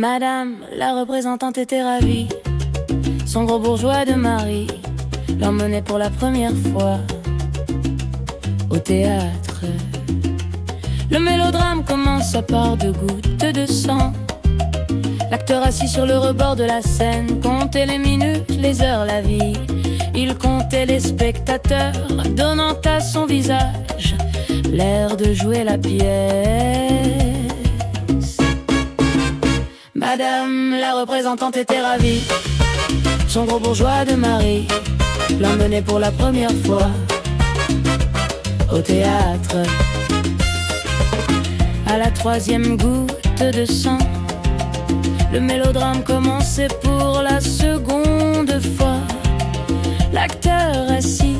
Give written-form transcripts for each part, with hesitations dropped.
Madame, la représentante était ravie. Son gros bourgeois de mari l'emmenait pour la première fois au théâtre. Le mélodrame commence par 2 gouttes de sang. L'acteur assis sur le rebord de la scène comptait les minutes, les heures, la vie. Il comptait les spectateurs, donnant à son visage l'air de jouer la pièce. Madame, la représentante était ravie. Son gros bourgeois de mari l'emmenait pour la première fois au théâtre. À la 3e goutte de sang, le mélodrame commençait pour la seconde fois. L'acteur assis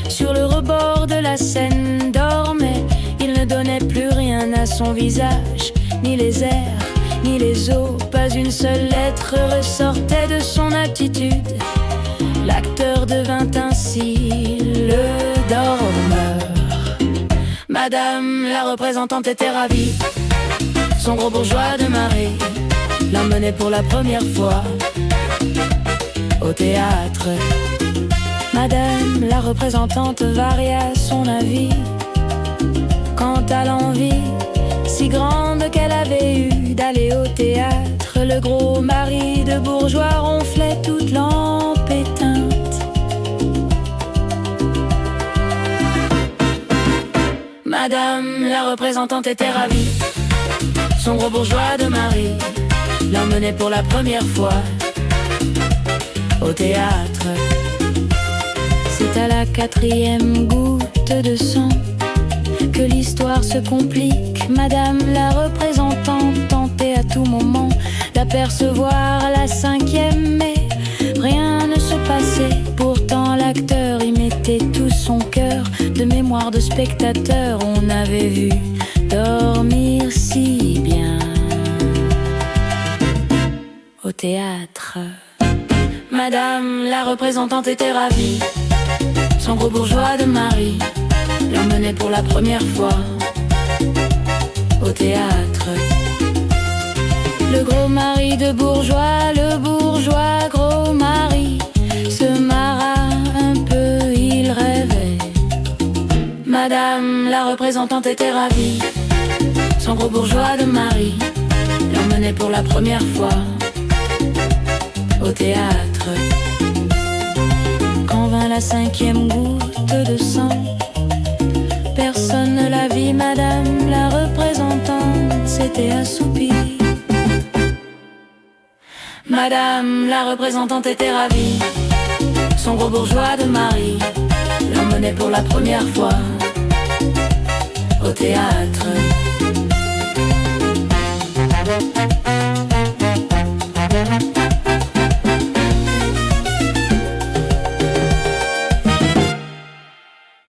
sur le rebord de la scène dormait. Il ne donnait plus rien à son visage, ni les airs, ni les os. Pas une seule lettre ressortait de son attitude. L'acteur devint ainsi le dormeur. Madame, la représentante était ravie. Son gros bourgeois de mari l'emmenait pour la première fois au théâtre. Madame, la représentante varia son avis quant à l'envie si grande qu'elle avait eue d'aller au théâtre. Le gros mari de bourgeois ronflait toute lampe éteinte. Madame, la représentante était ravie. Son gros bourgeois de mari l'emmenait pour la première fois au théâtre. C'est à la 4e goutte de sang que l'histoire se complique. Madame, la représentante tentait à tout moment d'apercevoir la 5e, mais rien ne se passait. Pourtant l'acteur y mettait tout son cœur. De mémoire de spectateur, on avait vu dormir si bien au théâtre. Madame, la représentante était ravie. Son gros bourgeois de mari l'emmenait pour la première fois au théâtre. Le gros mari de bourgeois, le bourgeois gros mari, se marra un peu, il rêvait. Madame, la représentante était ravie. Son gros bourgeois de mari l'emmenait pour la première fois au théâtre. Quand vint la 5e goutte de sang, personne ne la vit. Madame, la représentante s'était assoupie. Madame, la représentante était ravie. Son gros bourgeois de mari l'emmenait pour la première fois au théâtre.